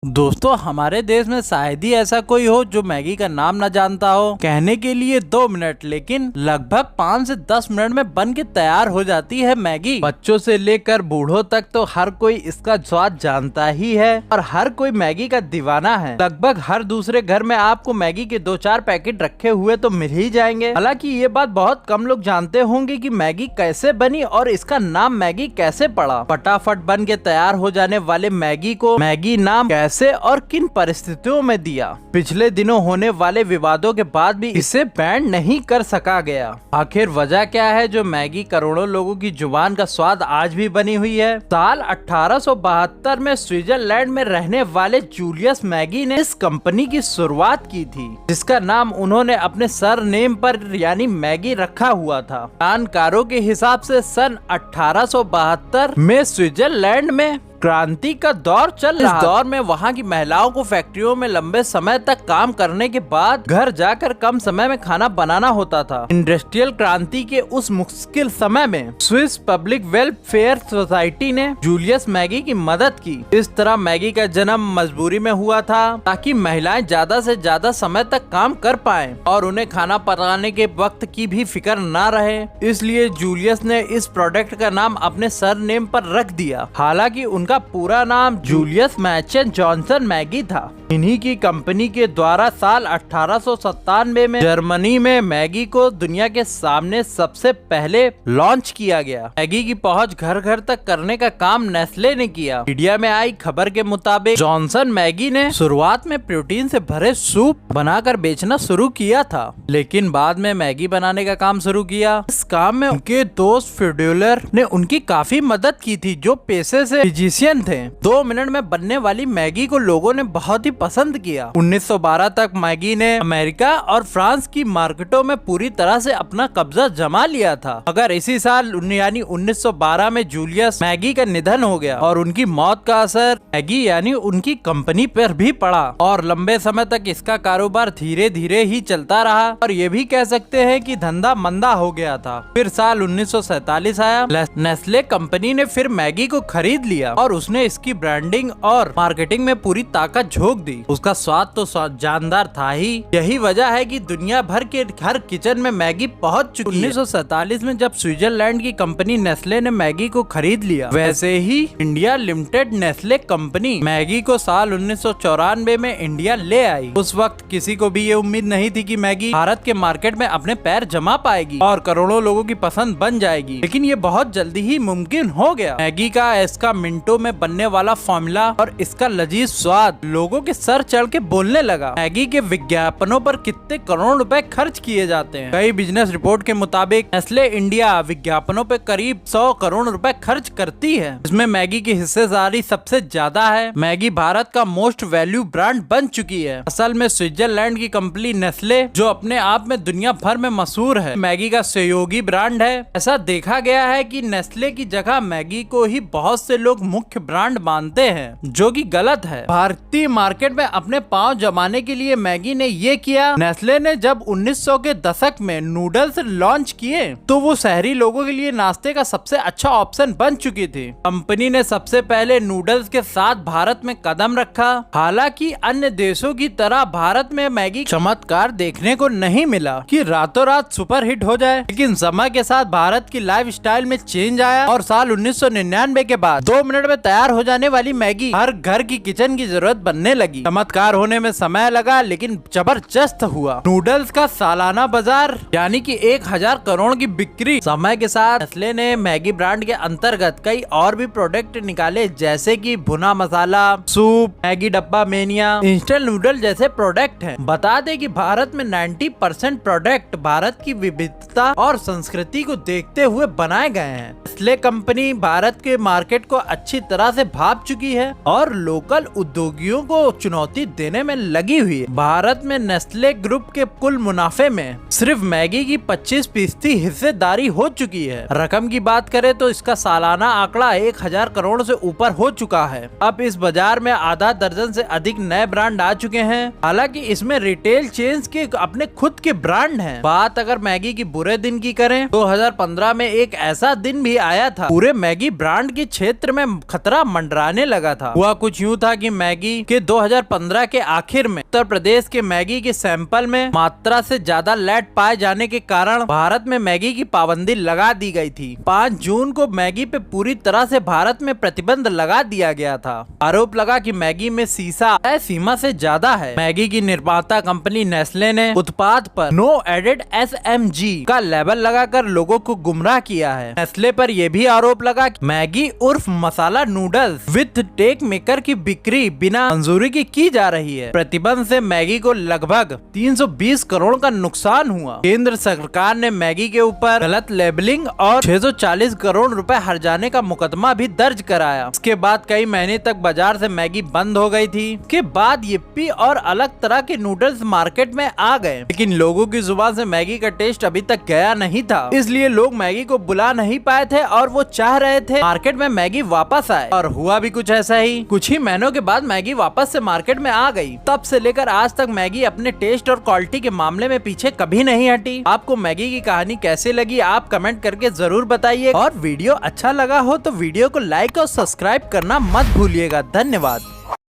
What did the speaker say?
दोस्तों हमारे देश में शायद ही ऐसा कोई हो जो मैगी का नाम न जानता हो। कहने के लिए 2 मिनट लेकिन लगभग 5 से 10 मिनट में बन के तैयार हो जाती है मैगी। बच्चों से लेकर बूढ़ों तक तो हर कोई इसका स्वाद जानता ही है और हर कोई मैगी का दीवाना है। लगभग हर दूसरे घर में आपको मैगी के 2-4 पैकेट रखे हुए तो मिल ही जाएंगे। हालांकि ये बात बहुत कम लोग जानते होंगे कि मैगी कैसे बनी और इसका नाम मैगी कैसे पड़ा। फटाफट बन के तैयार हो जाने वाले मैगी को मैगी नाम कैसे और किन परिस्थितियों में दिया। पिछले दिनों होने वाले विवादों के बाद भी इसे बैन नहीं कर सका गया। आखिर वजह क्या है जो मैगी करोड़ों लोगों की जुबान का स्वाद आज भी बनी हुई है। साल 1872 में स्विट्जरलैंड में रहने वाले जूलियस मैगी ने इस कंपनी की शुरुआत की थी, जिसका नाम उन्होंने अपने सरनेम पर यानी मैगी रखा हुआ था। जानकारों के हिसाब से सन 1872 में स्विट्जरलैंड में क्रांति का दौर चल रहा। इस दौर में वहाँ की महिलाओं को फैक्ट्रियों में लंबे समय तक काम करने के बाद घर जाकर कम समय में खाना बनाना होता था। इंडस्ट्रियल क्रांति के उस मुश्किल समय में स्विस पब्लिक वेलफेयर सोसाइटी ने जूलियस मैगी की मदद की। इस तरह मैगी का जन्म मजबूरी में हुआ था ताकि महिलाएं ज्यादा से ज्यादा समय तक काम कर पाएं और उन्हें खाना पकाने के वक्त की भी फिक्र न रहे। इसलिए जूलियस ने इस प्रोडक्ट का नाम अपने सरनेम पर रख दिया। हालांकि उनका पूरा नाम जूलियस मैचन जॉनसन मैगी था। इन्हीं की कंपनी के द्वारा साल 1897 में जर्मनी में मैगी को दुनिया के सामने सबसे पहले लॉन्च किया गया। मैगी की पहुंच घर घर तक करने का काम नेस्ले ने किया। मीडिया में आई खबर के मुताबिक जॉनसन मैगी ने शुरुआत में प्रोटीन से भरे सूप बनाकर बेचना शुरू किया था, लेकिन बाद में मैगी बनाने का काम शुरू किया। इस काम में उनके दोस्त फ्यूडुलर ने उनकी काफी मदद की थी, जो पेशे से फिजिशियन थे। 2 मिनट में बनने वाली मैगी को लोगों ने बहुत ही पसंद किया। 1912 तक मैगी ने अमेरिका और फ्रांस की मार्केटों में पूरी तरह से अपना कब्जा जमा लिया था। मगर इसी साल यानी 1912 में जूलियस मैगी का निधन हो गया और उनकी मौत का असर मैगी यानी उनकी कंपनी पर भी पड़ा और लंबे समय तक इसका कारोबार धीरे धीरे ही चलता रहा और ये भी कह सकते हैं कि धंधा मंदा हो गया था। फिर साल 1947 आया। नेस्ले कंपनी ने फिर मैगी को खरीद लिया और उसने इसकी ब्रांडिंग और मार्केटिंग में पूरी ताकत झोंक दी। उसका स्वाद तो जानदार था ही। यही वजह है कि दुनिया भर के हर किचन में मैगी पहुंच चुकी है। 1947 में जब स्विट्जरलैंड की कंपनी नेस्ले ने मैगी को खरीद लिया, वैसे ही India limited Nestle company Maggi को साल 1994 में इंडिया ले आई। उस वक्त किसी को भी ये उम्मीद नहीं थी कि मैगी भारत के मार्केट में अपने पैर जमा पाएगी और करोड़ों लोगों की पसंद बन जाएगी, लेकिन ये बहुत जल्दी ही मुमकिन हो गया। मैगी का इसका मिनटों में बनने वाला फॉर्मूला और इसका लजीज स्वाद लोगों के सर चढ़ के बोलने लगा। मैगी के विज्ञापनों पर कितने करोड़ रुपए खर्च किए जाते हैं। कई बिजनेस रिपोर्ट के मुताबिक नेस्ले इंडिया विज्ञापनों पे करीब 100 करोड़ रुपए खर्च करती है। इसमें मैगी की हिस्सेदारी सबसे ज्यादा है। मैगी भारत का मोस्ट वैल्यू ब्रांड बन चुकी है। असल में स्विट्जरलैंड की कंपनी नेस्ले, जो अपने आप में दुनिया भर में मशहूर है, मैगी का सहयोगी ब्रांड है। ऐसा देखा गया है कि नेस्ले की जगह मैगी को ही बहुत से लोग मुख्य ब्रांड मानते हैं, जो कि गलत है। भारतीय मार्केट में अपने पांव जमाने के लिए मैगी ने ये किया। नेस्ले ने जब 1900 के दशक में नूडल्स लॉन्च किए तो वो शहरी लोगों के लिए नाश्ते का सबसे अच्छा ऑप्शन बन चुकी थी। कंपनी ने सबसे पहले नूडल्स के साथ भारत में कदम रखा। हालांकि अन्य देशों की तरह भारत में मैगी चमत्कार देखने को नहीं मिला कि रातों रात सुपर हिट हो जाए, लेकिन समय के साथ भारत की लाइफस्टाइल में चेंज आया और साल 1999 के बाद 2 मिनट में तैयार हो जाने वाली मैगी हर घर की किचन की जरूरत बनने लगी। चमत्कार होने में समय लगा, लेकिन जबरदस्त हुआ। नूडल्स का सालाना बाजार यानी कि 1000 करोड़ की बिक्री। समय के साथ नेस्ले ने मैगी ब्रांड के अंतर्गत कई और भी प्रोडक्ट निकाले, जैसे कि भुना मसाला, सूप, मैगी डब्बा मेनिया, इंस्टेंट नूडल जैसे प्रोडक्ट हैं। बता दें कि भारत में 90% प्रोडक्ट भारत की विविधता और संस्कृति को देखते हुए बनाए गए हैं। नेस्ले कंपनी भारत के मार्केट को अच्छी तरह से भाप चुकी है और लोकल उद्योगियों को चुनौती देने में लगी हुई है। भारत में नेस्ले ग्रुप के कुल मुनाफे में सिर्फ मैगी की 25% हिस्सेदारी हो चुकी है। रकम की बात करें तो इसका सालाना आंकड़ा 1000 करोड़ से ऊपर हो चुका है। अब इस बाजार में आधा दर्जन से अधिक नए ब्रांड आ चुके हैं। हालांकि इसमें रिटेल चेन्स के अपने खुद के ब्रांड हैं। बात अगर मैगी की बुरे दिन की करें, 2015 में एक ऐसा दिन भी आया था, पूरे मैगी ब्रांड के क्षेत्र में खतरा मंडराने लगा था। हुआ कुछ यूँ था कि मैगी के 2015 के आखिर में उत्तर प्रदेश के मैगी के सैंपल में मात्रा से ज्यादा लेड पाए जाने के कारण भारत में मैगी की पाबंदी लगा दी गई थी। 5 जून को मैगी पे पूरी तरह से भारत में प्रतिबंध लगा दिया गया था। आरोप लगा कि मैगी में सीसा तय सीमा से ज्यादा है। मैगी की निर्माता कंपनी नेस्ले ने उत्पाद पर नो एडेड SMG का लेबल लगाकर लोगों को गुमराह किया है। नेस्ले पर यह भी आरोप लगा कि मैगी उर्फ मसाला नूडल्स विद टेक मेकर की बिक्री बिना मंजूरी की जा रही है। प्रतिबंध से मैगी को लगभग 320 करोड़ का नुकसान हुआ। केंद्र सरकार ने मैगी के ऊपर गलत लेबलिंग और 640 करोड़ रुपए हर्जाने का मुकदमा भी दर्ज कराया। इसके बाद कई महीने तक बाजार से मैगी बंद हो गई थी। इसके बाद यिप्पी और अलग तरह के नूडल्स मार्केट में आ गए, लेकिन लोगों की जुबान से मैगी का टेस्ट अभी तक गया नहीं था, इसलिए लोग मैगी को बुला नहीं पाए थे और वो चाह रहे थे मार्केट में मैगी वापस आए। और हुआ भी कुछ ऐसा ही। कुछ ही महीनों के बाद मैगी वापस से मार्केट में आ गई। तब से लेकर आज तक मैगी अपने टेस्ट और क्वालिटी के मामले में पीछे कभी नहीं हटी। आपको मैगी की कहानी कैसे लगी आप कमेंट करके जरूर बताइए, और वीडियो अच्छा लगा हो तो वीडियो को लाइक और सब्सक्राइब करना मत भूलिएगा। धन्यवाद।